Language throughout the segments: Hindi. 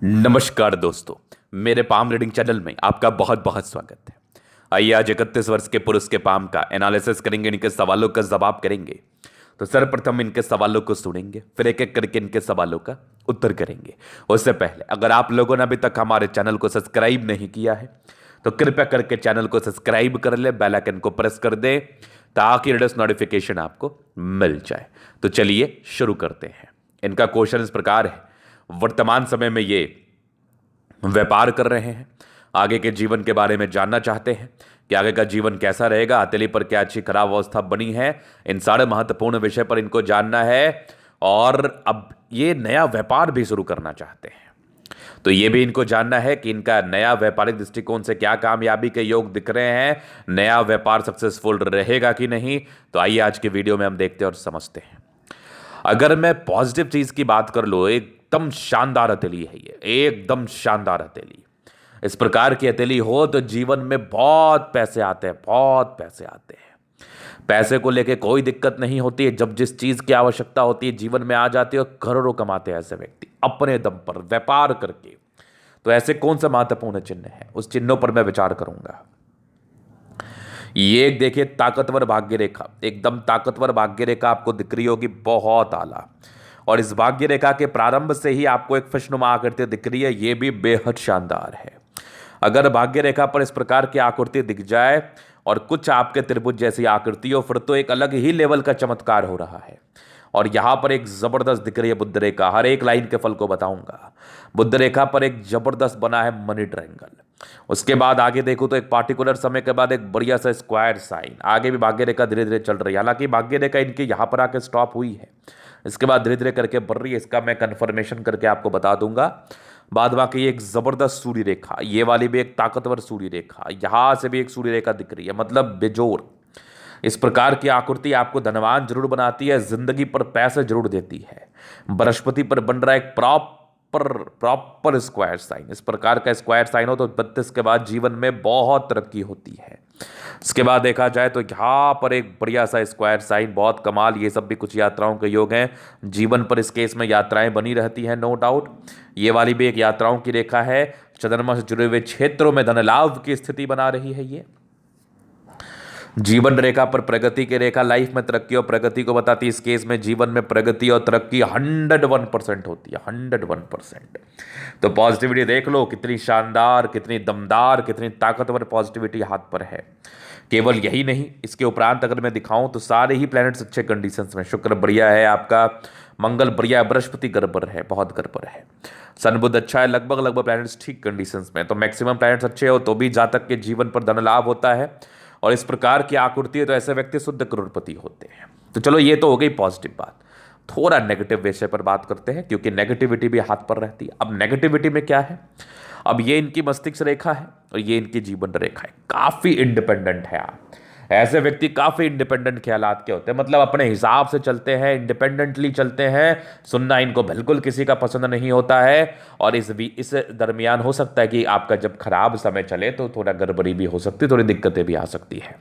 नमस्कार दोस्तों। मेरे पाम रीडिंग चैनल में आपका बहुत बहुत स्वागत है। आइए आज 31 वर्ष के पुरुष के पाम का एनालिसिस करेंगे, इनके सवालों का जवाब करेंगे। तो सर्वप्रथम इनके सवालों को सुनेंगे, फिर एक एक करके इनके सवालों का उत्तर करेंगे। उससे पहले अगर आप लोगों ने अभी तक हमारे चैनल को सब्सक्राइब नहीं किया है तो कृपया करके चैनल को सब्सक्राइब कर ले, बेल आइकन को प्रेस कर दे ताकि लेटेस्ट नोटिफिकेशन आपको मिल जाए। तो चलिए शुरू करते हैं। इनका क्वेश्चन इस प्रकार है, वर्तमान समय में ये व्यापार कर रहे हैं, आगे के जीवन के बारे में जानना चाहते हैं कि आगे का जीवन कैसा रहेगा, हथेली पर क्या अच्छी खराब अवस्था बनी है, इन सारे महत्वपूर्ण विषय पर इनको जानना है। और अब ये नया व्यापार भी शुरू करना चाहते हैं, तो ये भी इनको जानना है कि इनका नया व्यापारिक दृष्टिकोण से क्या कामयाबी के योग दिख रहे हैं, नया व्यापार सक्सेसफुल रहेगा कि नहीं। तो आइए आज के वीडियो में हम देखते हैं और समझते हैं। अगर मैं पॉजिटिव चीज की बात कर लो, एकदम शानदार हथेली है ये, एकदम शानदार हथेली। इस प्रकार की हथेली हो तो जीवन में बहुत पैसे आते हैं, बहुत पैसे आते हैं। पैसे को लेके कोई दिक्कत नहीं होती है। जब जिस चीज की आवश्यकता होती है जीवन में आ जाती है और करोड़ों कमाते हैं ऐसे व्यक्ति अपने दम पर व्यापार करके। तो ऐसे कौन सा महत्वपूर्ण चिन्ह है, उस चिन्हों पर मैं विचार करूंगा। ये एक देखिए ताकतवर भाग्य रेखा, एकदम ताकतवर भाग्य रेखा आपको दिख रही होगी, बहुत आला। और इस भाग्य रेखा के प्रारंभ से ही आपको एक खुशनुमा आकृति दिख रही है, ये भी बेहद शानदार है। अगर भाग्य रेखा पर इस प्रकार की आकृति दिख जाए और कुछ आपके त्रिभुज जैसी आकृति हो, फिर तो एक अलग ही लेवल का चमत्कार हो रहा है। और यहां पर एक जबरदस्त दिख रही है बुद्ध रेखा, हर एक लाइन के फल को बताऊंगा। बुद्ध रेखा पर एक जबरदस्त बना है मनी ट्रायंगल। उसके बाद आगे देखो तो एक पार्टिकुलर समय के बाद एक बढ़िया सा स्क्वायर साइन, आगे भी भाग्य रेखा धीरे धीरे चल रही है। हालांकि भाग्य रेखा इनके यहां पर आके स्टॉप हुई है, इसके बाद धीरे धीरे करके बढ़ रही है, इसका मैं कंफर्मेशन करके आपको बता दूंगा। बाद बाकी एक जबरदस्त सूर्य रेखा, ये वाली भी एक ताकतवर सूर्य रेखा, यहां से भी एक सूर्य रेखा दिख रही है, मतलब बेजोड़। इस प्रकार की आकृति आपको धनवान जरूर बनाती है, जिंदगी पर पैसे जरूर देती है। बृहस्पति पर बन रहा एक प्रॉपर स्क्वायर साइन, इस प्रकार का स्क्वायर साइन हो तो 32 के बाद जीवन में बहुत तरक्की होती है। इसके बाद देखा जाए तो यहाँ पर एक बढ़िया सा स्क्वायर साइन, बहुत कमाल। ये सब भी कुछ यात्राओं के योग हैं, जीवन पर इस केस में यात्राएं बनी रहती हैं, नो डाउट। ये वाली भी एक यात्राओं की रेखा है, चंद्रमा से जुड़े हुए क्षेत्रों में धन लाभ की स्थिति बना रही है। ये जीवन रेखा पर प्रगति की रेखा, लाइफ में तरक्की और प्रगति को बताती है। इस केस में जीवन में प्रगति और तरक्की 101% होती है, 101%। तो पॉजिटिविटी देख लो कितनी शानदार, कितनी दमदार, कितनी ताकतवर पॉजिटिविटी हाथ पर है। केवल यही नहीं, इसके उपरांत अगर मैं दिखाऊं तो सारे ही प्लैनेट्स अच्छे कंडीशंस में। शुक्र बढ़िया है आपका, मंगल बढ़िया है, बृहस्पति गड़बड़ है, बहुत गड़बड़ है। सन बुध अच्छा है, लगभग लगभग प्लैनेट्स ठीक कंडीशंस में। तो मैक्सिमम प्लैनेट्स अच्छे हो तो भी जातक के जीवन पर धन लाभ होता है। और इस प्रकार की आकृति है तो ऐसे व्यक्ति शुद्ध करोड़पति होते हैं। तो चलो ये तो हो गई पॉजिटिव बात। थोड़ा नेगेटिव विषय पर बात करते हैं, क्योंकि नेगेटिविटी भी हाथ पर रहती है। अब नेगेटिविटी में क्या है, अब ये इनकी मस्तिष्क रेखा है और ये इनकी जीवन रेखा है, काफी इंडिपेंडेंट है। आप ऐसे व्यक्ति काफी इंडिपेंडेंट ख्यालात के होते हैं, मतलब अपने हिसाब से चलते हैं, इंडिपेंडेंटली चलते हैं। सुनना इनको बिल्कुल किसी का पसंद नहीं होता है। और इस दरमियान हो सकता है कि आपका जब खराब समय चले तो थोड़ा गड़बड़ी भी हो सकती है, थोड़ी दिक्कतें भी आ सकती है।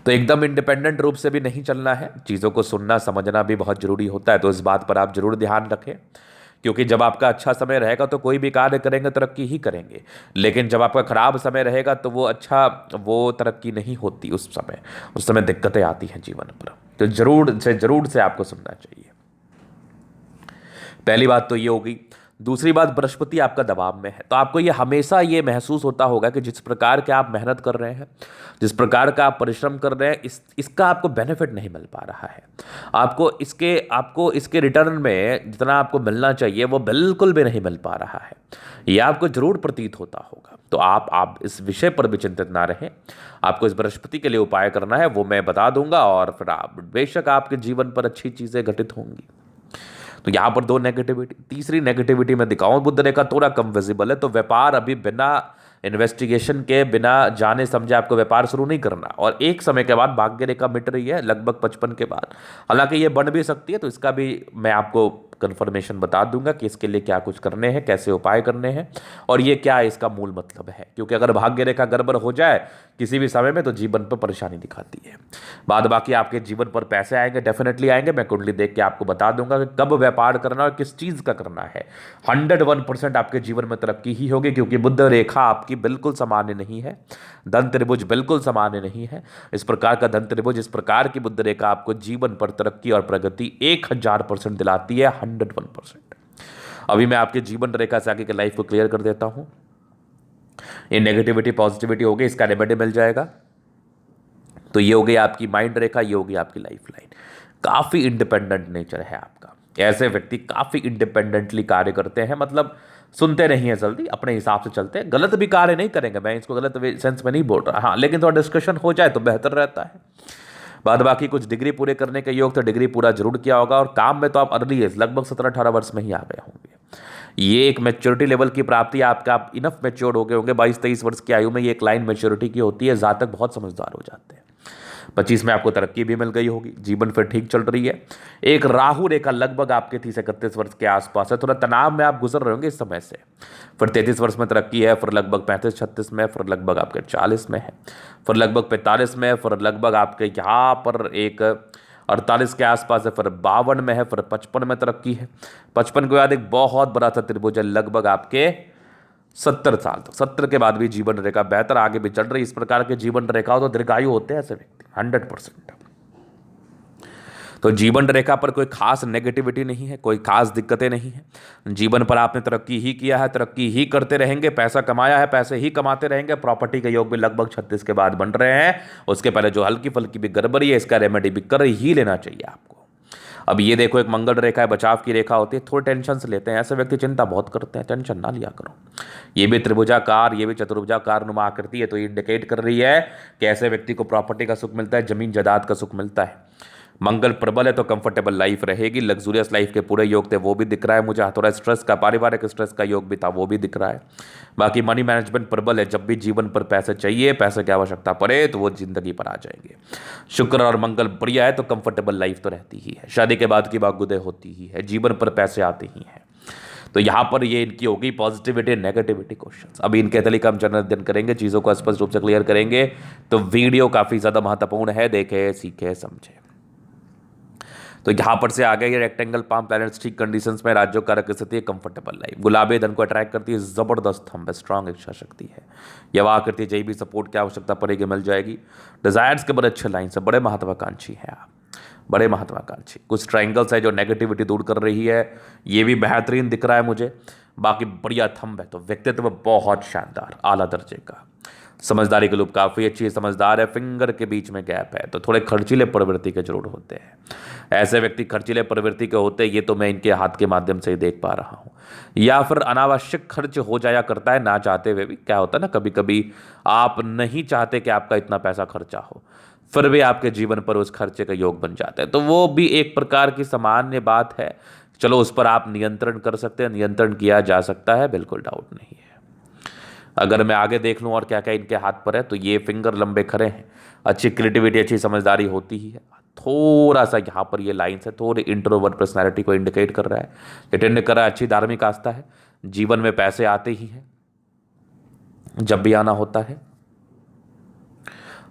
तो एकदम इंडिपेंडेंट रूप से भी नहीं चलना है, चीज़ों को सुनना समझना भी बहुत जरूरी होता है। तो इस बात पर आप जरूर ध्यान रखें, क्योंकि जब आपका अच्छा समय रहेगा तो कोई भी कार्य करेंगे तरक्की ही करेंगे, लेकिन जब आपका खराब समय रहेगा तो वो तरक्की नहीं होती। उस समय दिक्कतें आती हैं जीवन पर। तो जरूर से आपको सुनना चाहिए। पहली बात तो ये होगी। दूसरी बात, बृहस्पति आपका दबाव में है, तो आपको ये हमेशा ये महसूस होता होगा कि जिस प्रकार के आप मेहनत कर रहे हैं, जिस प्रकार का आप परिश्रम कर रहे हैं, इसका आपको बेनिफिट नहीं मिल पा रहा है। आपको इसके रिटर्न में जितना आपको मिलना चाहिए वो बिल्कुल भी नहीं मिल पा रहा है। ये आपको जरूर प्रतीत होता होगा। तो आप इस विषय पर भी चिंतित ना रहें। आपको इस बृहस्पति के लिए उपाय करना है, वो मैं बता दूंगा, और फिर आप बेशक आपके जीवन पर अच्छी चीजें घटित होंगी। तो यहां पर दो नेगेटिविटी। तीसरी नेगेटिविटी में दिखाऊं, बुध रेखा थोड़ा कम विजिबल है, तो व्यापार अभी बिना इन्वेस्टिगेशन के, बिना जाने समझे आपको व्यापार शुरू नहीं करना। और एक समय के बाद भाग्य रेखा मिट रही है, लगभग 55 के बाद। हालांकि ये बढ़ भी सकती है, तो इसका भी मैं आपको कंफर्मेशन बता दूंगा कि इसके लिए क्या कुछ करने हैं, कैसे उपाय करने हैं और ये क्या इसका मूल मतलब है। क्योंकि अगर भाग्य रेखा गड़बड़ हो जाए किसी भी समय में तो जीवन पर परेशानी दिखाती है। बाद बाकी आपके जीवन पर पैसे आएंगे, डेफिनेटली आएंगे। मैं कुंडली देख के आपको बता दूंगा कि कब व्यापार करना और किस चीज का करना है। 101% आपके जीवन में तरक्की ही होगी, क्योंकि बुध रेखा आपकी बिल्कुल सामान्य नहीं है। धन त्रिभुज बिल्कुल सामान्य नहीं है। इस प्रकार का धन त्रिभुज, इस प्रकार की बुध रेखा आपको जीवन पर तरक्की और प्रगति 1000% दिलाती है, 101%। अभी मैं आपके जीवन रेखा से आगे के लाइफ को क्लियर कर देता हूं। ये नेगेटिविटी पॉजिटिविटी हो गई, इसका रेमेडी मिल जाएगा। तो ये हो गई आपकी माइंड रेखा, ये हो गई आपकी लाइफ लाइन। काफी इंडिपेंडेंट नेचर है आपका। ऐसे व्यक्ति काफी इंडिपेंडेंटली कार्य करते हैं, मतलब सुनते नहीं है जल्दी, अपने हिसाब से चलते हैं। गलत भी कार्य नहीं करेंगे, मैं इसको गलत सेंस में नहीं बोल रहा, हाँ, लेकिन थोड़ा डिस्कशन हो जाए तो बेहतर रहता है। बाद बाकी कुछ डिग्री पूरे करने के योग तो डिग्री पूरा जरूर किया होगा, और काम में तो आप अर्ली एज लगभग 17-18 वर्ष में ही आ गए होंगे। ये एक मैच्योरिटी लेवल की प्राप्ति, आपका आप इनफ मैच्योर हो गए होंगे। 22-23 वर्ष की आयु में ये एक लाइन मैच्योरिटी की होती है। जातक बहुत समझदार हो जाते हैं। 25 में आपको तरक्की भी मिल गई होगी, जीवन फिर ठीक चल रही है। एक राहु रेखा लगभग आपके 30-31 वर्ष के आसपास है। थोड़ा तनाव में आप गुजर रहे होंगे इस समय से। फिर 33 वर्ष में तरक्की है, फिर लगभग 35-36 में, फिर लगभग आपके 40 में है, फिर लगभग 45 में, फिर लगभग आपके यहाँ पर एक 48 के आसपास है, फिर 52 में है, फिर 55 में तरक्की है। 55 के बाद एक बहुत बड़ा सा त्रिभुज है लगभग आपके 70 साल तक। 70 के बाद भी जीवन रेखा बेहतर आगे भी चल रही। इस प्रकार के जीवन रेखाओं तो दीर्घायु होते हैं ऐसे व्यक्ति 100%। तो जीवन रेखा पर कोई खास नेगेटिविटी नहीं है, कोई खास दिक्कतें नहीं है। जीवन पर आपने तरक्की ही किया है, तरक्की ही करते रहेंगे, पैसा कमाया है, पैसे ही कमाते रहेंगे। प्रॉपर्टी के योग भी लगभग 36 के बाद बन रहे हैं। उसके पहले जो हल्की फल्की भी गड़बड़ी है, इसका रेमेडी भी कर ही लेना चाहिए आपको। अब ये देखो, एक मंगल रेखा है, बचाव की रेखा होती है। थोड़े टेंशन से लेते हैं ऐसे व्यक्ति, चिंता बहुत करते हैं, टेंशन ना लिया करो। ये भी त्रिभुजाकार, ये भी चतुर्भुजाकार नुमा आकृति है, तो ये इंडिकेट कर रही है कि ऐसे व्यक्ति को प्रॉपर्टी का सुख मिलता है, जमीन जायदाद का सुख मिलता है। मंगल प्रबल है तो कंफर्टेबल लाइफ रहेगी, लग्जूरियस लाइफ के पूरे योग थे वो भी दिख रहा है मुझे। थोड़ा स्ट्रेस का, पारिवारिक स्ट्रेस का योग भी था वो भी दिख रहा है। बाकी मनी मैनेजमेंट प्रबल है, जब भी जीवन पर पैसे चाहिए, पैसे की आवश्यकता पड़े तो वो जिंदगी पर आ जाएंगे। शुक्र और मंगल बढ़िया है तो कंफर्टेबल लाइफ तो रहती ही है। शादी के बाद की बागुदे होती ही है, जीवन पर पैसे आते ही हैं। तो यहाँ पर ये इनकी होगी पॉजिटिविटी नेगेटिविटी क्वेश्चंस। अभी इनके तरीके हम जनरल अध्ययन करेंगे, चीज़ों को स्पष्ट रूप से क्लियर करेंगे। तो वीडियो काफ़ी ज़्यादा महत्वपूर्ण है, देखें, सीखें, समझें। तो यहाँ पर से आ गया ये रेक्टेंगल पाम, प्लैनेट्स ठीक कंडीशंस में, राज्यों कारक स्थिति है, कंफर्टेबल लाइफ। गुलाबी धन को अट्रैक्ट करती है, जबरदस्त थंब है, स्ट्रांग इच्छा शक्ति है। यवा करती है, जय भी सपोर्ट की आवश्यकता पड़ेगी मिल जाएगी। डिजायर्स के बड़े अच्छे लाइन से, बड़े महत्वाकांक्षी हैं आप, बड़े महत्वाकांक्षी। कुछ ट्रायंगल्स है जो नेगेटिविटी दूर कर रही है, ये भी बेहतरीन दिख रहा है मुझे। बाकी बढ़िया थंब है, तो व्यक्तित्व बहुत शानदार, आला दर्जे का। समझदारी के लूप काफ़ी अच्छी है, समझदार है। फिंगर के बीच में गैप है, तो थोड़े खर्चीले प्रवृत्ति के जरूर होते हैं। ऐसे व्यक्ति खर्चीले प्रवृत्ति के होते हैं, ये तो मैं इनके हाथ के माध्यम से ही देख पा रहा हूँ। या फिर अनावश्यक खर्च हो जाया करता है ना चाहते हुए भी। क्या होता है ना, कभी कभी आप नहीं चाहते कि आपका इतना पैसा खर्चा हो, फिर भी आपके जीवन पर उस खर्चे का योग बन जाता है। तो वो भी एक प्रकार की सामान्य बात है। चलो, उस पर आप नियंत्रण कर सकते हैं, नियंत्रण किया जा सकता है, बिल्कुल डाउट नहीं है। अगर मैं आगे देख लूँ और क्या क्या इनके हाथ पर है, तो ये फिंगर लंबे खड़े हैं, अच्छी क्रिएटिविटी, अच्छी समझदारी होती ही है। थोड़ा सा यहाँ पर ये लाइन्स है, थोड़ी इंट्रोवर्ट पर्सनैलिटी को इंडिकेट कर रहा है, अटेंड कर रहा है। अच्छी धार्मिक आस्था है, जीवन में पैसे आते ही हैं जब भी आना होता है।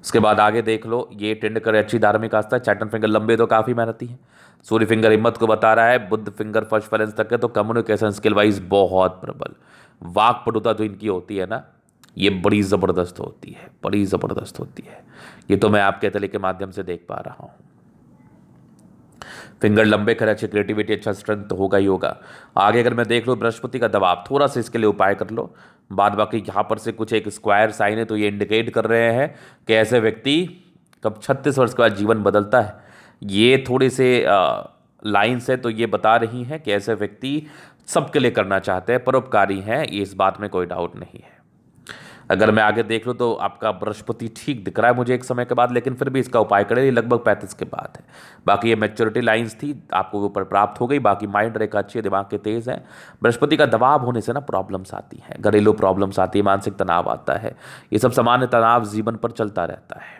उसके बाद आगे देख लो, ये टेंड करे, अच्छी धार्मिक आस्था है। सैटर्न फिंगर लंबे तो काफ़ी मेहनती है। सूर्य फिंगर हिम्मत को बता रहा है। बुध फिंगर फर्स्ट बैलेंस तक है, तो कम्युनिकेशन स्किल वाइज बहुत प्रबल। वाक पटुता जो इनकी होती है ना, ये बड़ी ज़बरदस्त होती है, बड़ी ज़बरदस्त होती है। ये तो मैं आपके तले के माध्यम से देख पा रहा हूँ। फिंगर लंबे खड़े, अच्छी क्रिएटिविटी, अच्छा स्ट्रेंथ होगा ही होगा। आगे अगर मैं देख लूँ, बृहस्पति का दबाव, थोड़ा सा इसके लिए उपाय कर लो। बाद बाकी यहाँ पर से कुछ एक स्क्वायर साइन है, तो ये इंडिकेट कर रहे हैं कि ऐसे व्यक्ति कब 36 वर्ष के बाद जीवन बदलता है। ये थोड़े से लाइन्स है, तो ये बता रही हैं कि ऐसे व्यक्ति सबके लिए करना चाहते हैं, परोपकारी हैं, ये इस बात में कोई डाउट नहीं है। अगर मैं आगे देख लूँ तो आपका बृहस्पति ठीक दिख रहा है मुझे एक समय के बाद, लेकिन फिर भी इसका उपाय करें, ये लगभग 35 के बाद है। बाकी ये मैच्योरिटी लाइंस थी, आपको ऊपर प्राप्त हो गई। बाकी माइंड रेखा अच्छी है, दिमाग के तेज है। बृहस्पति का दबाव होने से ना प्रॉब्लम्स आती हैं, घरेलू प्रॉब्लम्स आती है, मानसिक तनाव आता है। ये सब सामान्य तनाव जीवन पर चलता रहता है।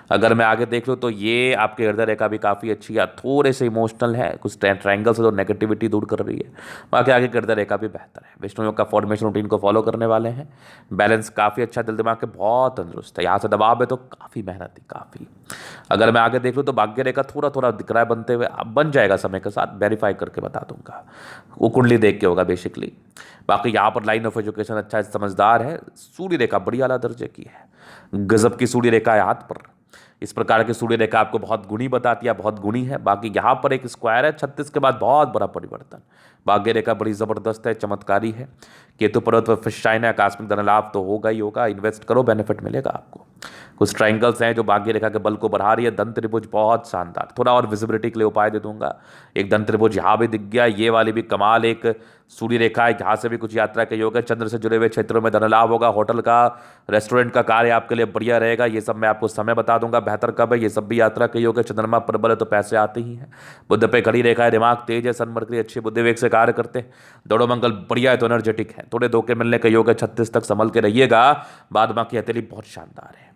अगर मैं आगे देख लूँ तो ये आपके हृदय रेखा भी काफ़ी अच्छी है, थोड़े से इमोशनल है, कुछ ट्रायंगल से तो नेगेटिविटी दूर कर रही है। बाकी आगे हृदय रेखा भी बेहतर है। विष्णु योग का फॉर्मेशन रूटीन को फॉलो करने वाले हैं। बैलेंस काफ़ी अच्छा, दिल दिमाग के बहुत तंदुरुस्त है। यहाँ से दबाव है तो काफ़ी मेहनती, काफ़ी। अगर मैं आगे देख लूँ तो भाग्य रेखा थोड़ा थोड़ा दिख रहा है बनते हुए, अब बन जाएगा समय के साथ, वेरीफाई करके बता दूंगा। वो कुंडली देख के होगा बेसिकली। बाकी यहाँ पर लाइन ऑफ एजुकेशन अच्छा है, समझदार है। सूर्य रेखा बड़ी आला दर्जे की है, गजब की सूर्य रेखा है हाथ पर। इस प्रकार की सूर्य रेखा आपको बहुत गुणी बताती है, बहुत गुणी है। बाकी यहाँ पर एक स्क्वायर है 36 के बाद, बहुत बड़ा परिवर्तन। भाग्य रेखा बड़ी जबरदस्त है, चमत्कारी है। केतु पर्वत पर फिश शाइन है, आकस्मिक धन लाभ तो होगा ही होगा। इन्वेस्ट करो, बेनिफिट मिलेगा आपको। कुछ ट्रायंगल्स हैं जो भाग्य रेखा के बल को बढ़ा रही है। दंत त्रिभुज बहुत शानदार, थोड़ा और विजिबिलिटी के लिए उपाय दे दूंगा। एक दंत त्रिभुज यहाँ भी दिख गया, ये वाली भी कमाल। एक सूर्य रेखा है, यहाँ से भी कुछ यात्रा के योग है। चंद्र से जुड़े हुए क्षेत्रों में धन लाभ होगा। होटल का, रेस्टोरेंट का कार्य आपके लिए बढ़िया रहेगा। ये सब मैं आपको समय बता दूंगा बेहतर कब है। ये सब भी यात्रा के योग है। चंद्रमा प्रबल है तो पैसे आते ही हैं। बुद्ध पे खड़ी रेखा है, दिमाग तेज है। सन मरकरी अच्छे बुद्धि वेग से कार्य करते हैं। दोनों मंगल बढ़िया है तो एनर्जेटिक है। थोड़े धोखे मिलने का योग है, 36 तक संभल के रहिएगा। बाद बाकी हथेली बहुत शानदार है।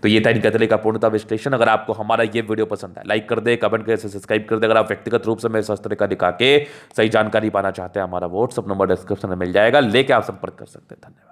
तो ये था इनके हथेली का पूर्णता विश्लेषण। अगर आपको हमारा ये वीडियो पसंद है, लाइक कर दे, कमेंट करके सब्सक्राइब कर दे। अगर आप व्यक्तिगत रूप से मेरे शास्त्र का दिखा के सही जानकारी पाना चाहते हैं, हमारा व्हाट्सअप नंबर डिस्क्रिप्शन में मिल जाएगा, लेके आप संपर्क कर सकते हैं। धन्यवाद।